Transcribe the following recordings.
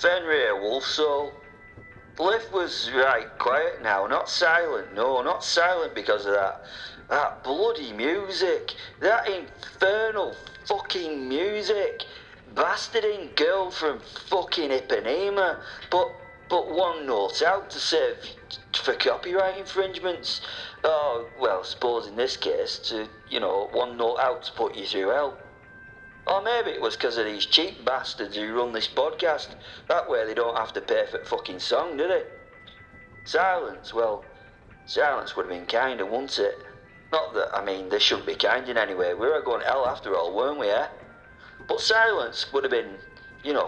Fenrir, wolf soul. The lift was right quiet now, not silent, no, not silent because of that bloody music, that infernal fucking music, bastarding girl from fucking Ipanema, but one note out to save for copyright infringements. Oh, well, suppose in this case, one note out to put you through hell. Or maybe it was because of these cheap bastards who run this podcast. That way they don't have to pay for the fucking song, do they? Silence, well, silence would have been kinder, wouldn't it? Not that, they should be kind in any way. We were going to hell after all, weren't we, eh? But silence would have been,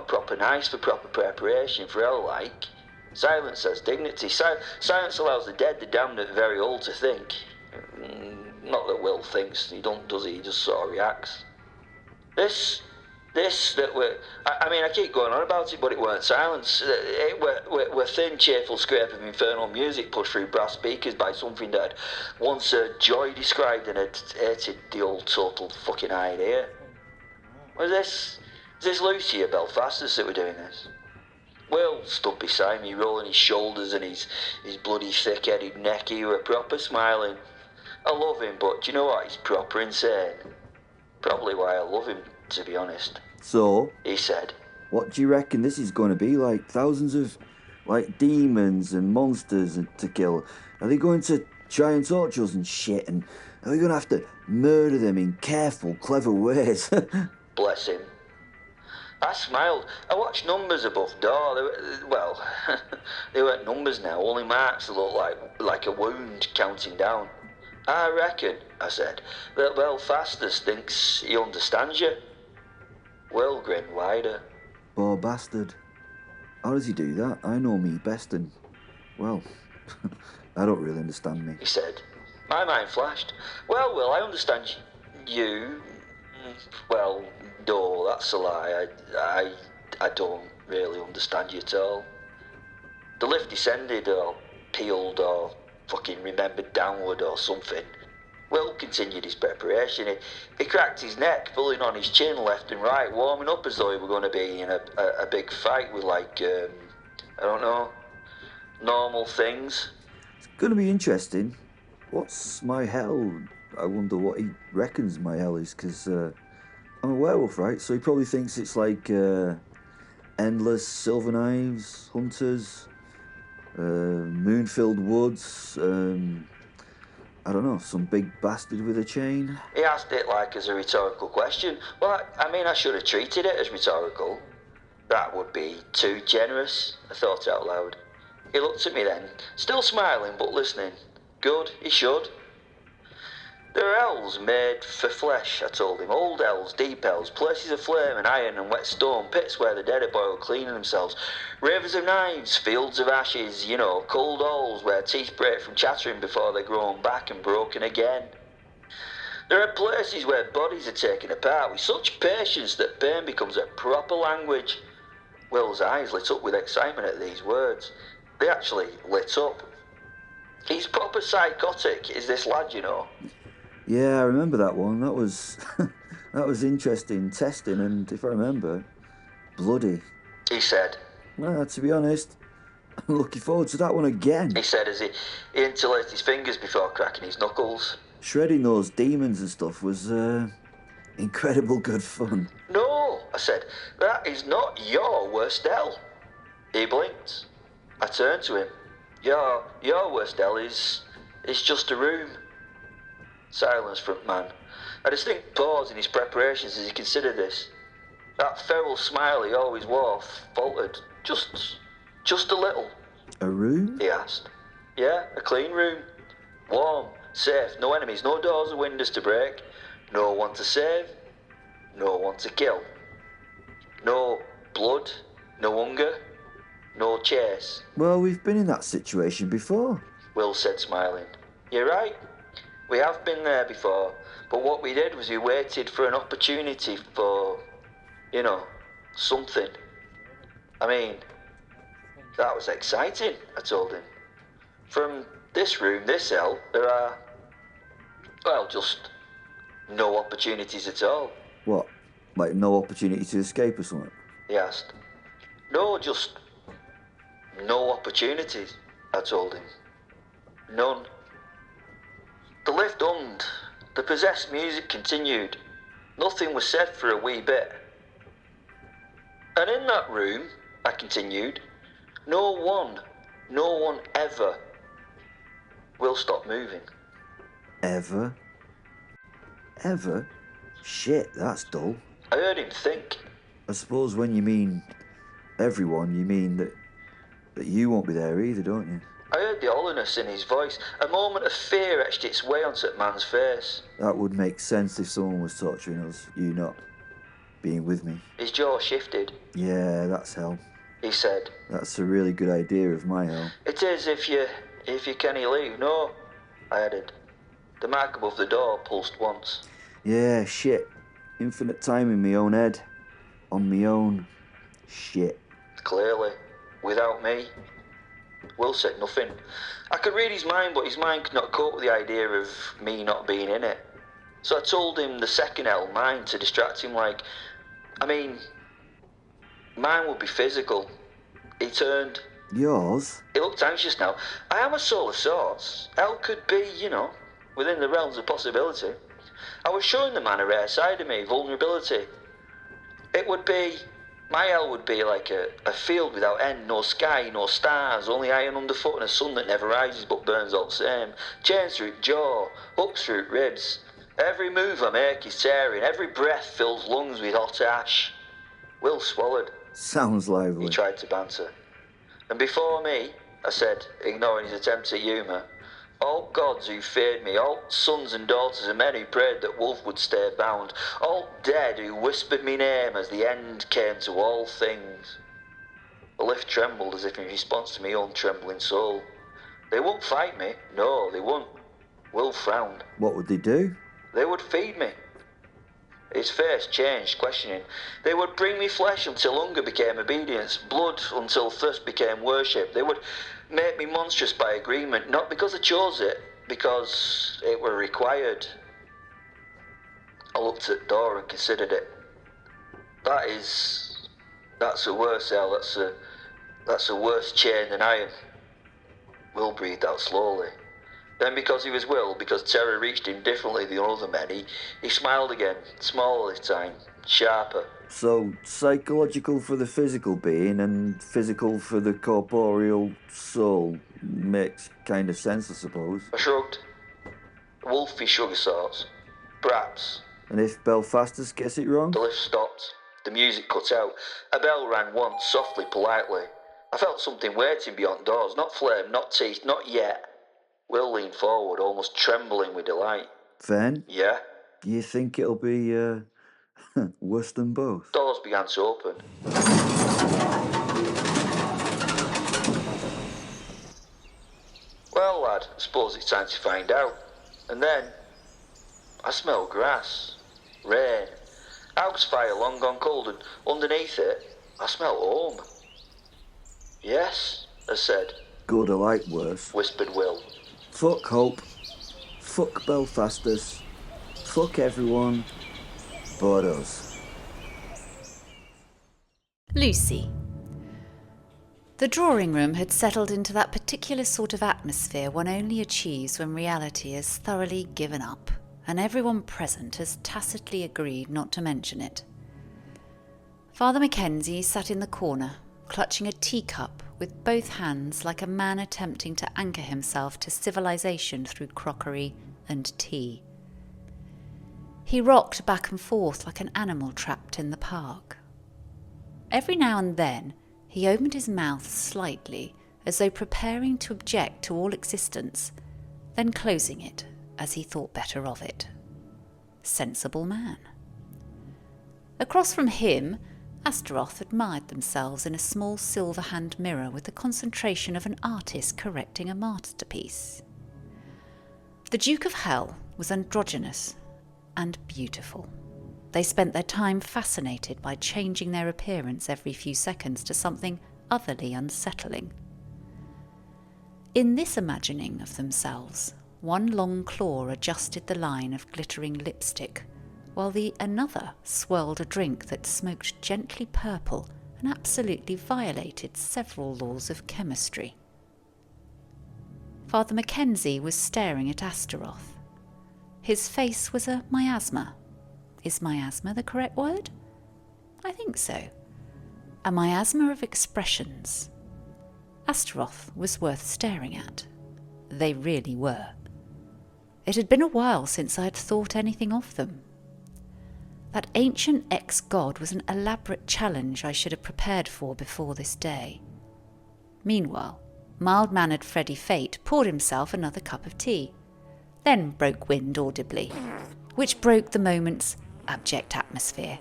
proper nice for proper preparation for hell, like. Silence has dignity. Silence allows the dead, the damned, and the very old to think. Not that Will thinks, he don't, does he? He just sort of reacts. I keep going on about it, but it weren't silence. It were thin, cheerful scrape of infernal music pushed through brass speakers by something that once Joy described and had hated the old total fucking idea. Is this Lucy or Belphastus that were doing this? Will stood beside me, rolling his shoulders and his bloody thick-headed neck. He were proper smiling. I love him, but do you know what? He's proper insane. Probably why I love him, to be honest. So, he said, what do you reckon this is going to be like? Thousands of, demons and monsters to kill. Are they going to try and torture us and shit? And are we going to have to murder them in careful, clever ways? Bless him. I smiled. I watched numbers above door. They weren't numbers now, only marks that looked like a wound counting down. I reckon, I said, that Belphastus thinks he understands you. Will grinned wider. Poor bastard. How does he do that? I know me best and, well, I don't really understand me. He said. My mind flashed. Well, Will, I understand you. Well, no, that's a lie. I don't really understand you at all. The lift descended or peeled or fucking remembered downward or something. Will continued his preparation. He cracked his neck, pulling on his chin left and right, warming up as though he were going to be in a big fight with normal things. It's going to be interesting. What's my hell? I wonder what he reckons my hell is, because I'm a werewolf, right? So he probably thinks it's like endless silver knives, hunters, moon-filled woods, I don't know, some big bastard with a chain. He asked it like as a rhetorical question. Well, I should have treated it as rhetorical. That would be too generous, I thought out loud. He looked at me then, still smiling but listening. Good, he should. There are elves made for flesh, I told him. Old elves, deep elves, places of flame and iron and wet stone, pits where the dead are boiled cleaning themselves, rivers of knives, fields of ashes, cold holes where teeth break from chattering before they're grown back and broken again. There are places where bodies are taken apart with such patience that pain becomes a proper language. Will's eyes lit up with excitement at these words. They actually lit up. He's proper psychotic, is this lad, Yeah, I remember that one. That was that was interesting testing, and if I remember, bloody. He said. Well, to be honest, I'm looking forward to that one again. He said as he interlaced his fingers before cracking his knuckles. Shredding those demons and stuff was incredible good fun. No, I said, that is not your worst hell. He blinked. I turned to him. Your worst hell is just a room. Silence from man. A distinct pause in his preparations as he considered this. That feral smile he always wore faltered. Just a little. A room? He asked. Yeah, a clean room. Warm, safe, no enemies, no doors or windows to break. No one to save. No one to kill. No blood, no hunger, no chase. Well, we've been in that situation before, Will said, smiling. You're right. We have been there before, but what we did was we waited for an opportunity for, something. That was exciting, I told him. From this room, this cell, there are, just no opportunities at all. What? Like no opportunity to escape or something? He asked. No, just no opportunities, I told him. None. The lift hummed. The possessed music continued. Nothing was said for a wee bit. And in that room, I continued, no one ever will stop moving. Ever? Ever? Shit, that's dull. I heard him think. I suppose when you mean everyone, you mean that you won't be there either, don't you? I heard the hollowness in his voice. A moment of fear etched its way onto that man's face. That would make sense if someone was torturing us, you not being with me. His jaw shifted. Yeah, that's hell. He said. That's a really good idea of my hell. It is if you can leave. No, I added. The mark above the door pulsed once. Yeah, shit. Infinite time in my own head. On my own. Shit. Clearly. Without me. Will said nothing. I could read his mind, but his mind could not cope with the idea of me not being in it. So I told him the second hell, mine, to distract him mine would be physical. He turned. Yours? He looked anxious now. I am a soul of sorts. Hell could be, within the realms of possibility. I was showing the man a rare side of me, vulnerability. My hell would be like a field without end, no sky, no stars, only iron underfoot and a sun that never rises but burns all the same. Chains through jaw, hooks through ribs. Every move I make is tearing, every breath fills lungs with hot ash. Will swallowed. Sounds lively. He tried to banter. And before me, I said, ignoring his attempt at humour, all gods who feared me, all sons and daughters of men who prayed that Wolf would stay bound, all dead who whispered me name as the end came to all things. The lift trembled as if in response to my own trembling soul. They won't fight me. No, they won't. Will frowned. What would they do? They would feed me. His face changed, questioning. They would bring me flesh until hunger became obedience, blood until thirst became worship. They would make me monstrous by agreement, not because I chose it, because it were required. I looked at the door and considered it. That's a worse hell, that's a worse chain than iron. Will breathed out slowly. Then because he was Will, because terror reached him differently than other men, he smiled again, smaller this time, sharper. So, psychological for the physical being and physical for the corporeal soul makes kind of sense, I suppose. I shrugged. Wolfy shrug of sorts. Perhaps. And if Belphastus gets it wrong? The lift stopped. The music cut out. A bell rang once, softly, politely. I felt something waiting beyond doors. Not flame, not teeth, not yet. Will leaned forward, almost trembling with delight. Fen? Yeah? Do you think it'll be, worse than both? Doors began to open. Well, lad, I suppose it's time to find out. And then, I smell grass, rain, house fire long gone cold, and underneath it, I smell home. Yes, I said. Good, I like worse. Whispered Will. Fuck Hope. Fuck Belphastus. Fuck everyone but us. Lucy. The drawing room had settled into that particular sort of atmosphere one only achieves when reality is thoroughly given up, and everyone present has tacitly agreed not to mention it. Father McKenzie sat in the corner, clutching a teacup with both hands like a man attempting to anchor himself to civilization through crockery and tea. He rocked back and forth like an animal trapped in the park. Every now and then he opened his mouth slightly as though preparing to object to all existence, then closing it as he thought better of it. Sensible man. Across from him, Astaroth admired themselves in a small silver-hand mirror with the concentration of an artist correcting a masterpiece. The Duke of Hell was androgynous and beautiful. They spent their time fascinated by changing their appearance every few seconds to something utterly unsettling. In this imagining of themselves, one long claw adjusted the line of glittering lipstick, while the another swirled a drink that smoked gently purple and absolutely violated several laws of chemistry. Father McKenzie was staring at Astaroth. His face was a miasma. Is miasma the correct word? I think so. A miasma of expressions. Astaroth was worth staring at. They really were. It had been a while since I had thought anything of them. That ancient ex-god was an elaborate challenge I should have prepared for before this day. Meanwhile, mild-mannered Freddy Fate poured himself another cup of tea, then broke wind audibly, which broke the moment's abject atmosphere.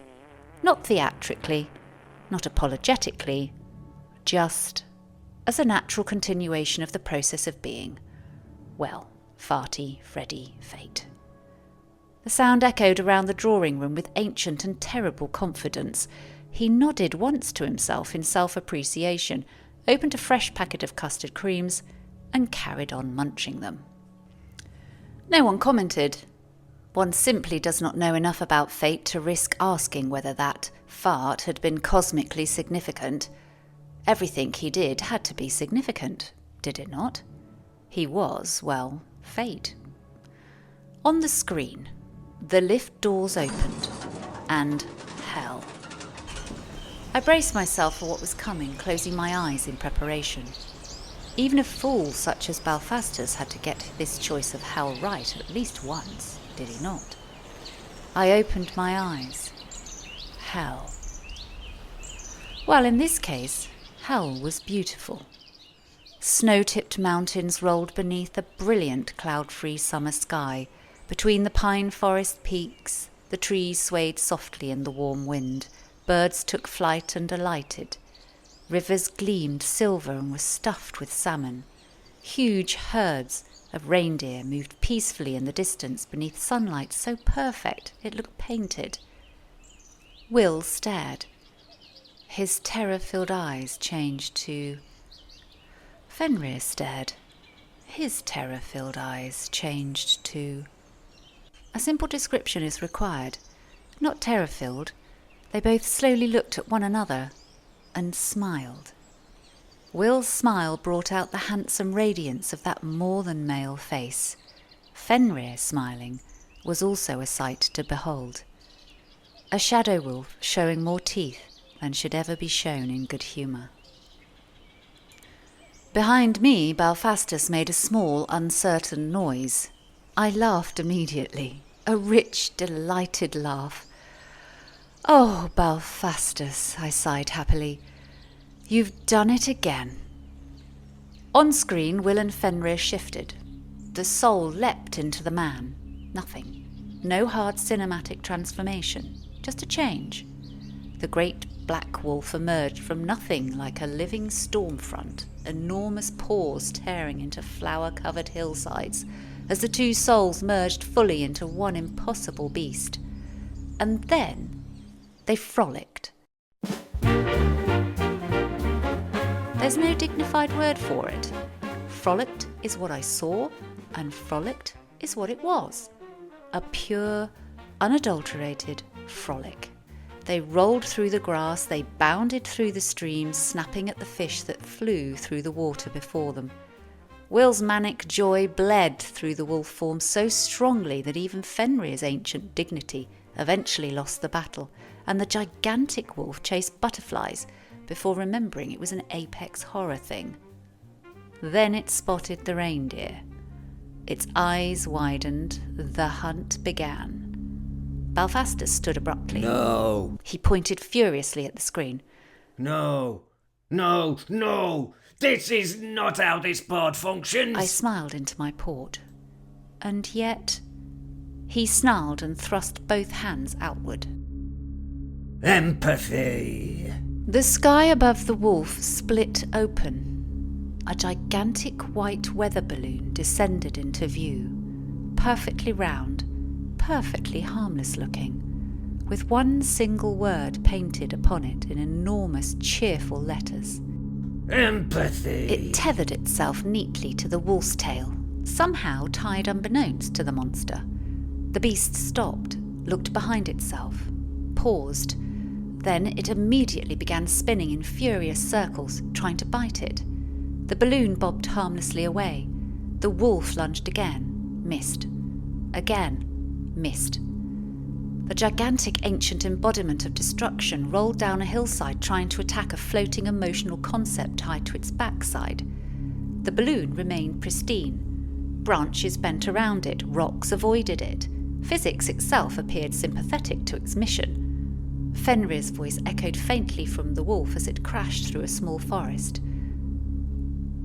Not theatrically, not apologetically, just as a natural continuation of the process of being, well, farty Freddy Fate. The sound echoed around the drawing room with ancient and terrible confidence. He nodded once to himself in self-appreciation, opened a fresh packet of custard creams, and carried on munching them. No one commented. One simply does not know enough about fate to risk asking whether that fart had been cosmically significant. Everything he did had to be significant, did it not? He was, well, fate. On the screen, the lift doors opened, and hell. I braced myself for what was coming, closing my eyes in preparation. Even a fool such as Belphastus had to get this choice of hell right at least once, did he not? I opened my eyes. Hell. Well, in this case, hell was beautiful. Snow-tipped mountains rolled beneath a brilliant cloud-free summer sky. Between the pine forest peaks, the trees swayed softly in the warm wind. Birds took flight and alighted. Rivers gleamed silver and were stuffed with salmon. Huge herds of reindeer moved peacefully in the distance beneath sunlight so perfect it looked painted. Wil stared. His terror-filled eyes changed to... Fenrir stared. His terror-filled eyes changed to... A simple description is required. Not terror-filled. They both slowly looked at one another and smiled. Wil's smile brought out the handsome radiance of that more than male face. Fenrir smiling was also a sight to behold. A shadow wolf showing more teeth than should ever be shown in good humour. Behind me, Belphastus made a small, uncertain noise. I laughed immediately, a rich, delighted laugh. "Oh, Belphastus," I sighed happily, "you've done it again." On screen, Wil and Fenrir shifted. The soul leapt into the man. Nothing. No hard cinematic transformation, just a change. The great black wolf emerged from nothing like a living storm front, enormous paws tearing into flower-covered hillsides, as the two souls merged fully into one impossible beast. And then they frolicked. There's no dignified word for it. Frolicked is what I saw, and frolicked is what it was. A pure, unadulterated frolic. They rolled through the grass, they bounded through the streams, snapping at the fish that flew through the water before them. Wil's manic joy bled through the wolf form so strongly that even Fenrir's ancient dignity eventually lost the battle, and the gigantic wolf chased butterflies before remembering it was an apex horror thing. Then it spotted the reindeer. Its eyes widened. The hunt began. Belphastus stood abruptly. No! He pointed furiously at the screen. No! No! No! This is not how this board functions! I smiled into my port. And yet... He snarled and thrust both hands outward. Empathy! The sky above the wolf split open. A gigantic white weather balloon descended into view, perfectly round, perfectly harmless looking, with one single word painted upon it in enormous, cheerful letters. Empathy! It tethered itself neatly to the wolf's tail, somehow tied unbeknownst to the monster. The beast stopped, looked behind itself, paused, Then it immediately began spinning in furious circles, trying to bite it. The balloon bobbed harmlessly away. The wolf lunged again, missed. Again, missed. The gigantic ancient embodiment of destruction rolled down a hillside trying to attack a floating emotional concept tied to its backside. The balloon remained pristine. Branches bent around it, rocks avoided it. Physics itself appeared sympathetic to its mission. Fenrir's voice echoed faintly from the wolf as it crashed through a small forest.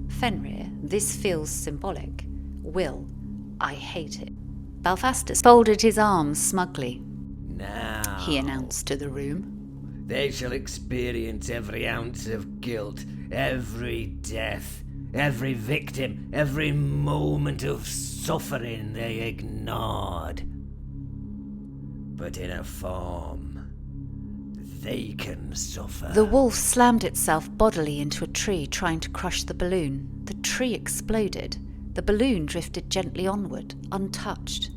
Fenrir, this feels symbolic. Wil, I hate it. Belphastus folded his arms smugly. Now, He announced to the room. they shall experience every ounce of guilt, every death, every victim, every moment of suffering they ignored. But in a form they can suffer. The wolf slammed itself bodily into a tree, trying to crush the balloon. The tree exploded. The balloon drifted gently onward, untouched.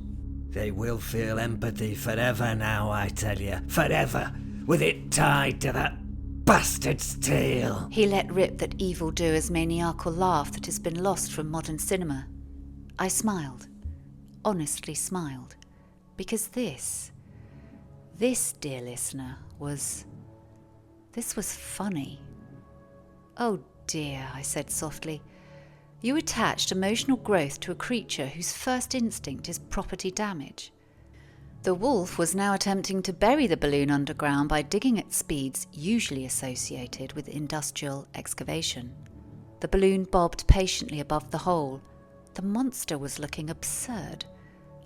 They will feel empathy forever now, I tell you. Forever. With it tied to that bastard's tail. He let rip that evildoer's maniacal laugh that has been lost from modern cinema. I smiled. Honestly smiled. Because this, dear listener, was funny. Oh dear, I said softly. You attached emotional growth to a creature whose first instinct is property damage. The wolf was now attempting to bury the balloon underground by digging at speeds usually associated with industrial excavation. The balloon bobbed patiently above the hole. The monster was looking absurd.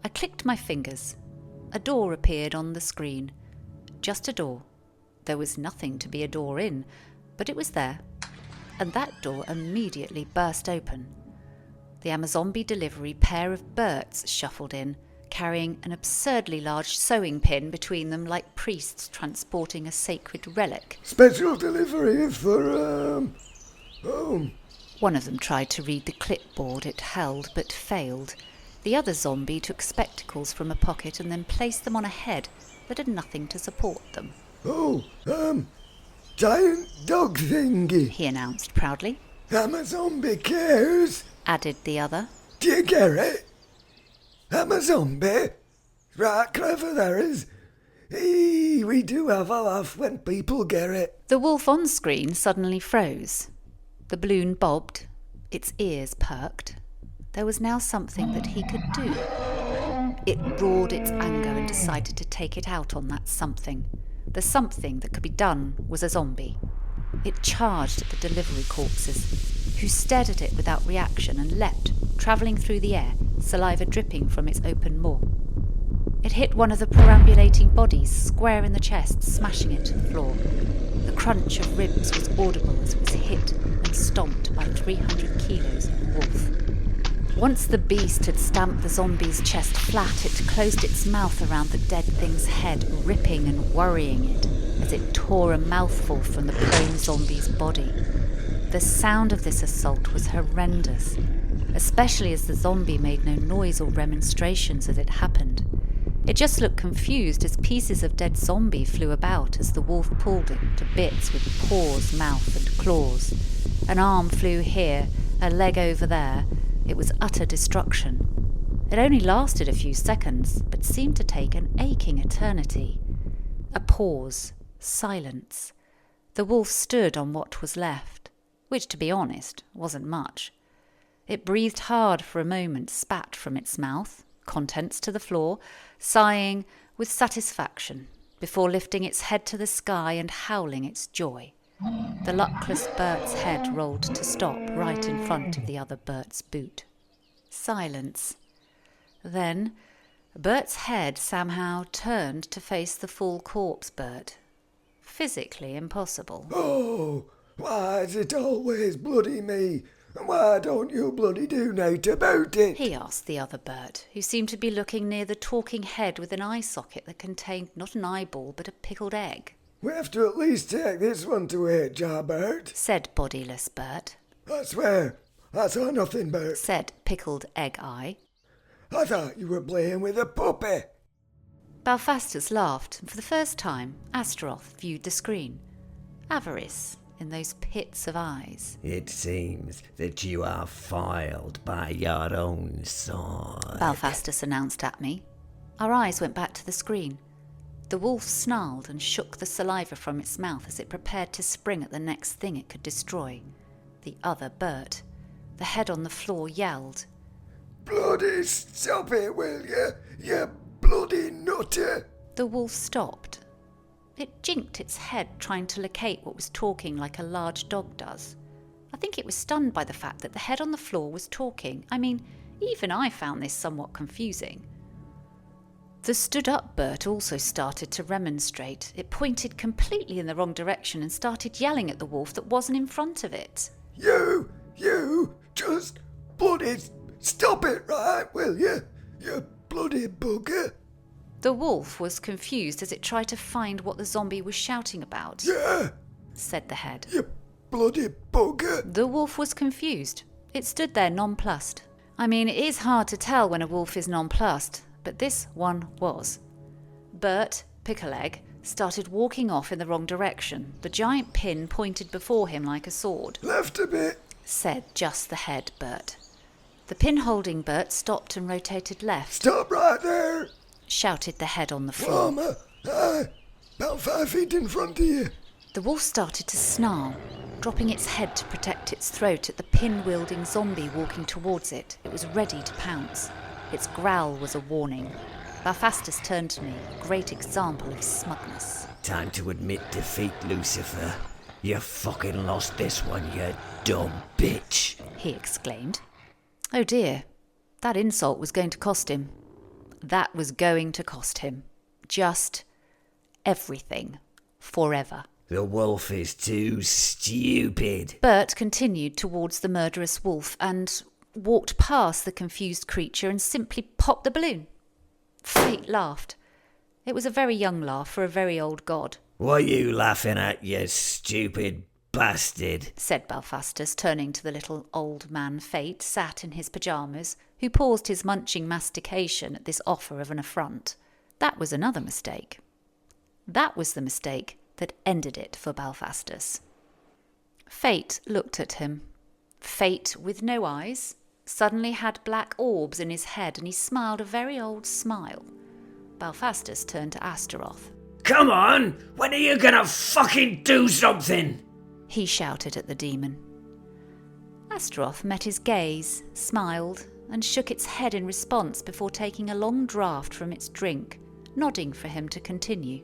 I clicked my fingers. A door appeared on the screen. Just a door. There was nothing to be a door in, but it was there. And that door immediately burst open. The Amazombie delivery pair of Berts shuffled in, carrying an absurdly large sewing pin between them like priests transporting a sacred relic. Special delivery for, One of them tried to read the clipboard it held, but failed. The other zombie took spectacles from a pocket and then placed them on a head that had nothing to support them. Giant dog thingy. He announced proudly. Amazombie cares. Added the other. Do you get it? Amazombie? Right clever there is. We do have a laugh when people get it. The wolf on screen suddenly froze. The balloon bobbed. Its ears perked. There was now something that he could do. It roared its anger and decided to take it out on that something. The something that could be done was a zombie. It charged at the delivery corpses, who stared at it without reaction and leapt, travelling through the air, saliva dripping from its open maw. It hit one of the perambulating bodies square in the chest, smashing it to the floor. The crunch of ribs was audible as it was hit and stomped by 300 kilos of wolf. Once the beast had stamped the zombie's chest flat, it closed its mouth around the dead thing's head, ripping and worrying it as it tore a mouthful from the prone zombie's body. The sound of this assault was horrendous, especially as the zombie made no noise or remonstrations as it happened. It just looked confused as pieces of dead zombie flew about as the wolf pulled it to bits with paws, mouth and claws. An arm flew here, a leg over there. It was utter destruction. It only lasted a few seconds, but seemed to take an aching eternity. A pause, silence. The wolf stood on what was left, which, to be honest, wasn't much. It breathed hard for a moment, spat from its mouth, contents to the floor, sighing with satisfaction, before lifting its head to the sky and howling its joy. The luckless Bert's head rolled to stop right in front of the other Bert's boot. Silence. Then Bert's head somehow turned to face the full corpse Bert. Physically impossible. Oh, why is it always bloody me? And why don't you bloody do naught about it? He asked the other Bert, who seemed to be looking near the talking head with an eye socket that contained not an eyeball but a pickled egg. We have to at least take this one to HR, Bert. Said bodiless Bert. I swear, I saw nothing, Bert. Said pickled egg eye. I thought you were playing with a puppy. Belphastus laughed, and for the first time Astaroth viewed the screen. Avarice in those pits of eyes. It seems that you are foiled by your own sword, Belphastus announced at me. Our eyes went back to the screen. The wolf snarled and shook the saliva from its mouth as it prepared to spring at the next thing it could destroy. The other Bert. The head on the floor yelled. Bloody stop it, will you? You bloody nutter! The wolf stopped. It jinked its head trying to locate what was talking like a large dog does. I think it was stunned by the fact that the head on the floor was talking. I mean, even I found this somewhat confusing. The stood-up Bert also started to remonstrate. It pointed completely in the wrong direction and started yelling at the wolf that wasn't in front of it. You just bloody stop it, right, will you? You bloody bugger. The wolf was confused as it tried to find what the zombie was shouting about. Yeah, said the head. you bloody bugger. The wolf was confused. It stood there nonplussed. I mean, it is hard to tell when a wolf is nonplussed, but this one was. Bert, Pickleegg, started walking off in the wrong direction. The giant pin pointed before him like a sword. Left a bit. Said just the head Bert. The pin-holding Bert stopped and rotated left. Stop right there. Shouted the head on the floor. Farmer, aye, about 5 feet in front of you. The wolf started to snarl, dropping its head to protect its throat at the pin-wielding zombie walking towards it. It was ready to pounce. Its growl was a warning. Belphastus turned to me, a great example of smugness. Time to admit defeat, Lucifer. You fucking lost this one, you dumb bitch, he exclaimed. Oh dear, that insult was going to cost him. That was going to cost him. Just everything. Forever. The wolf is too stupid. Bert continued towards the murderous wolf and walked past the confused creature and simply popped the balloon. Fate laughed. It was a very young laugh for a very old god. What are you laughing at, you stupid bastard? Said Belphastus, turning to the little old man Fate, sat in his pyjamas, who paused his munching mastication at this offer of an affront. That was another mistake. That was the mistake that ended it for Belphastus. Fate looked at him. Fate, with no eyes, suddenly had black orbs in his head, and he smiled a very old smile. Belphastus turned to Astaroth. Come on! When are you gonna fucking do something? He shouted at the demon. Astaroth met his gaze, smiled, and shook its head in response before taking a long draught from its drink, nodding for him to continue.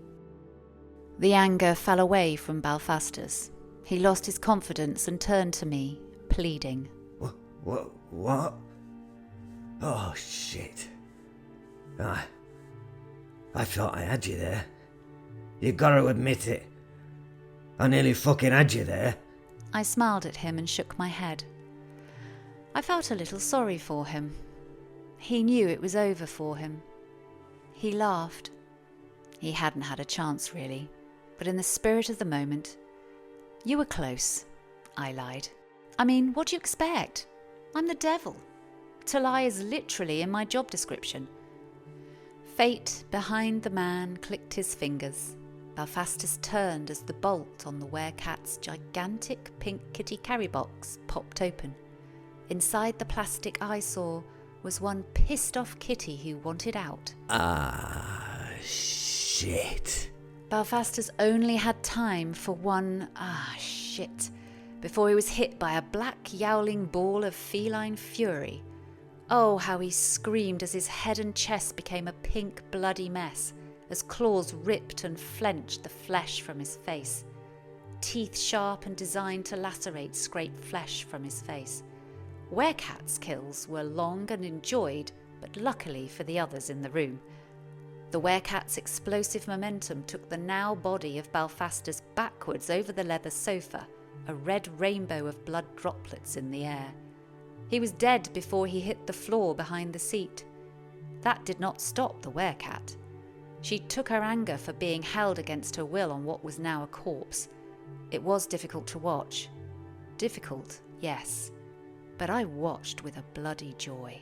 The anger fell away from Belphastus. He lost his confidence and turned to me, pleading. What? Oh, shit. I thought I had you there. You gotta admit it. I nearly fucking had you there. I smiled at him and shook my head. I felt a little sorry for him. He knew it was over for him. He laughed. He hadn't had a chance, really, but in the spirit of the moment, "You were close," I lied. "I mean, what do you expect? I'm the devil. To lie is literally in my job description." Fate behind the man clicked his fingers. Belphastus turned as the bolt on the werecat's gigantic pink kitty carry box popped open. Inside the plastic eyesore was one pissed-off kitty who wanted out. Ah, shit. Belphastus only had time for one shit before he was hit by a black yowling ball of feline fury. Oh, how he screamed as his head and chest became a pink bloody mess, as claws ripped and flenched the flesh from his face. Teeth sharp and designed to lacerate scraped flesh from his face. Werecat's kills were long and enjoyed, but luckily for the others in the room. The werecat's explosive momentum took the now body of Belphastus backwards over the leather sofa, a red rainbow of blood droplets in the air. He was dead before he hit the floor behind the seat. That did not stop the werecat. She took her anger for being held against her will on what was now a corpse. It was difficult to watch. Difficult, yes, but I watched with a bloody joy.